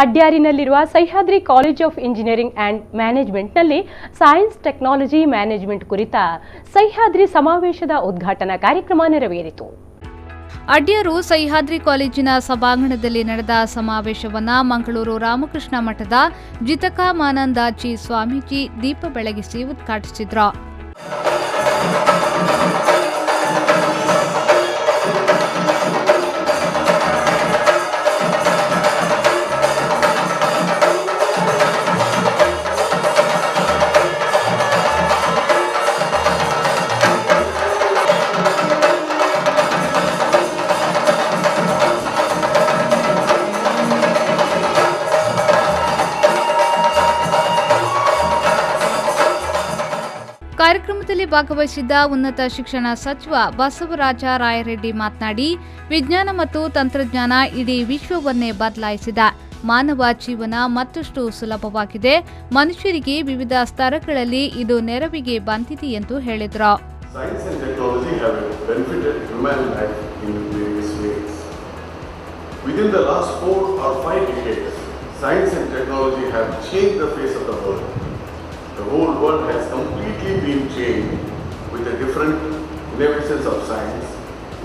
ಅಡ್ಯಾರಿನಲ್ಲಿರುವ Sahyadri college of engineering and ಮ್ಯಾನೇಜ್ಮೆಂಟ್ನಲ್ಲಿ science technology management ಕುರಿತ ಸಹ್ಯಾದ್ರಿ ಸಮಾವೇಶದ ಉದ್ಘಾಟನಾ ಕಾರ್ಯಕ್ರಮ ನೆರವೇರಿತು. ಅಡ್ಯಾರು ಸಹ್ಯಾದ್ರಿ ಕಾಲೇಜಿನ ಸಭಾಂಗಣದಲ್ಲಿ ನಡೆದ ಸಮಾವೇಶವನ್ನು ಮಂಗಳೂರು ರಾಮಕೃಷ್ಣ ಮಠದ ಜಿತಕಾಮಾನಂದಾಜಿ ಸ್ವಾಮೀಜಿ ದೀಪ ಬೆಳಗಿಸಿ ಉದ್ಘಾಟಿಸಿದರು. ಕಾರ್ಯಕ್ರಮದಲ್ಲಿ ಭಾಗವಹಿಸಿದ್ದ ಉನ್ನತ ಶಿಕ್ಷಣ ಸಚಿವ ಬಸವರಾಜ ರಾಯರೆಡ್ಡಿ ಮಾತನಾಡಿ, ವಿಜ್ಞಾನ ಮತ್ತು ತಂತ್ರಜ್ಞಾನ ಇಡೀ ವಿಶ್ವವನ್ನೇ ಬದಲಾಯಿಸಿದ. ಮಾನವ ಜೀವನ ಮತ್ತಷ್ಟು ಸುಲಭವಾಗಿದೆ. ಮನುಷ್ಯರಿಗೆ ವಿವಿಧ ಸ್ತರಗಳಲ್ಲಿ ಇದು ನೆರವಿಗೆ ಬಂದಿದೆ ಎಂದು ಹೇಳಿದರು. The whole world has completely been changed with the different innovations of science.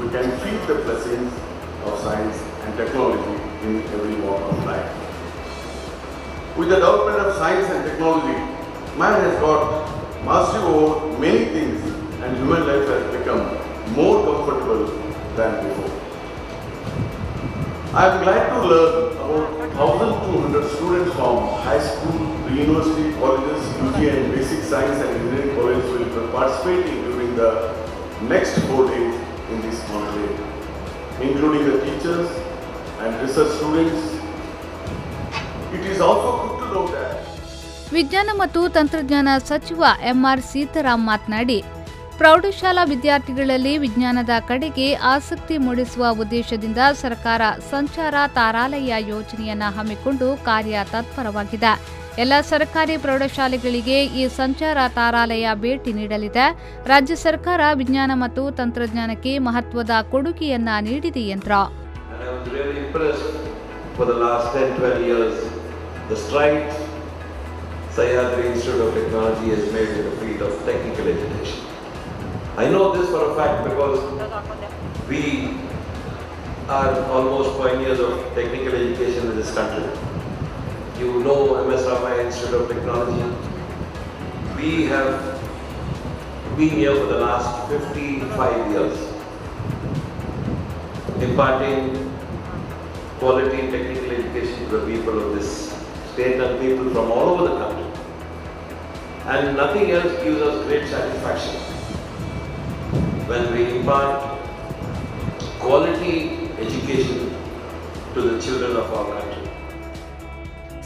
We can feel the blessings of science and technology in every walk of life. With the development of science and technology, man has got mastery over many things and human life has become more comfortable than before. I am glad to learn about 1,200 students from high school, university, colleges, UG and basic science and engineering colleges will be participating during the next 4 days in this conclave, including the teachers and research students. It is also good to know that ವಿಜ್ಞಾನ ಮತ್ತು ತಂತ್ರಜ್ಞಾನ ಸಚಿವ M R Sitaram ಮಾತನಾಡಿ, ಪ್ರೌಢಶಾಲಾ ವಿದ್ಯಾರ್ಥಿಗಳಲ್ಲಿ ವಿಜ್ಞಾನದ ಕಡೆಗೆ ಆಸಕ್ತಿ ಮೂಡಿಸುವ ಉದ್ದೇಶದಿಂದ ಸರ್ಕಾರ ಸಂಚಾರ ತಾರಾಲಯ ಯೋಜನೆಯನ್ನು ಹಮ್ಮಿಕೊಂಡು ಕಾರ್ಯ ತತ್ಪರವಾಗಿದೆ. ಎಲ್ಲ ಸರ್ಕಾರಿ ಪ್ರೌಢಶಾಲೆಗಳಿಗೆ ಈ ಸಂಚಾರ ತಾರಾಲಯ ಭೇಟಿ ನೀಡಲಿದೆ. ರಾಜ್ಯ ಸರ್ಕಾರ ವಿಜ್ಞಾನ ಮತ್ತು ತಂತ್ರಜ್ಞಾನಕ್ಕೆ ಮಹತ್ವದ ಕೊಡುಗೆಯನ್ನ ನೀಡಿದೆ ಎಂದರು. Sahyadri Institute of Technology has made in the field of technical education. I know this for a fact because we are almost pioneers of technical education in this country. You know MS Ramaiah Institute of Technology. We have been here for the last 55 years, imparting quality technical education to the people of this state and people from all over the country. And nothing else gives us great satisfaction when we impart quality education to the children of our country.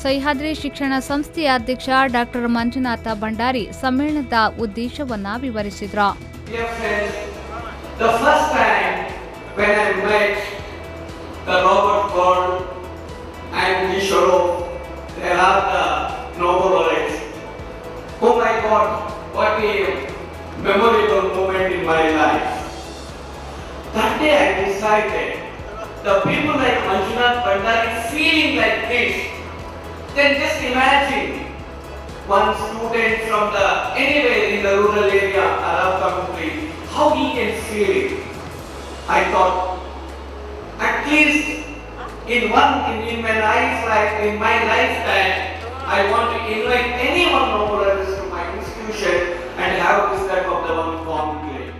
Sahyadri ಶಿಕ್ಷಣ ಸಂಸ್ಥೆಯ ಅಧ್ಯಕ್ಷ doctor Manjunatha Bhandari ಸಮ್ಮೇಳನದ ಉದ್ದೇಶವನ್ನ ವಿವರಿಸಿದರು. The first time when I met the Robert Gold and Nishoro, they are the Nobel laureates. Oh my God, what a memorable moment in my life. That day I decided, the people like Manjunath Bhandari feeling like this, then just imagine one student from anywhere in the rural area, Arab country, how he can feel it. I thought, at least in my lifetime, I want to invite anyone Nobel to my institution and have this type of the one conclave.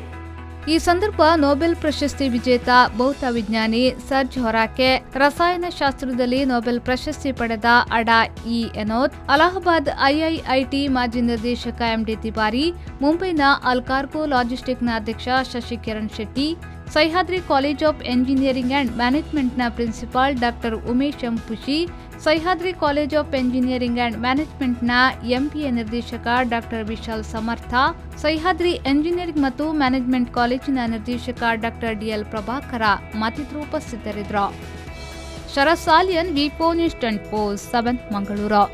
ಈ ಸಂದರ್ಭ Nobel ಪ್ರಶಸ್ತಿ ವಿಜೇತ ಭೌತ ವಿಜ್ಞಾನಿ ಸರ್ಜ್ ಹೊರಾಕೆ, ರಸಾಯನಶಾಸ್ತ್ರದಲ್ಲಿ Nobel ಪ್ರಶಸ್ತಿ ಪಡೆದ ಅಡಾ E ಎನೋತ್, Allahabad IIIT ಮಾಜಿ ನಿರ್ದೇಶಕ ಎಂಡಿ ತಿವಾರಿ, ಮುಂಬೈನ ಅಲ್ಕಾರ್ಗೋ ಲಾಜಿಸ್ಟಿಕ್ನ ಅಧ್ಯಕ್ಷ Shashikiran Shetty, Sahyadri college of engineering and ಮ್ಯಾನೇಜ್ಮೆಂಟ್ನ ಪ್ರಿನ್ಸಿಪಾಲ್ ಡಾಕ್ಟರ್ ಉಮೇಶ್ ಎಂಪುಶಿ, Sahyadri college of engineering and ಮ್ಯಾನೇಜ್ಮೆಂಟ್ನ ಎಂಬಿಎ ನಿರ್ದೇಶಕ ಡಾಕ್ಟರ್ ವಿಶಾಲ್ ಸಮರ್ಥ, ಸಹ್ಯಾದ್ರಿ ಎಂಜಿನಿಯರಿಂಗ್ ಮತ್ತು ಮ್ಯಾನೇಜ್ಮೆಂಟ್ ಕಾಲೇಜಿನ ನಿರ್ದೇಶಕ ಡಾಕ್ಟರ್ ಡಿಎಲ್ ಪ್ರಭಾಕರ ಮತ್ತಿತರರು ಉಪಸ್ಥಿತರಿದ್ದರು. ಶರತ್ ಸಾಲಿಯನ್, ವಿ4 ನ್ಯೂಸ್ 24/7 ಮಂಗಳೂರು.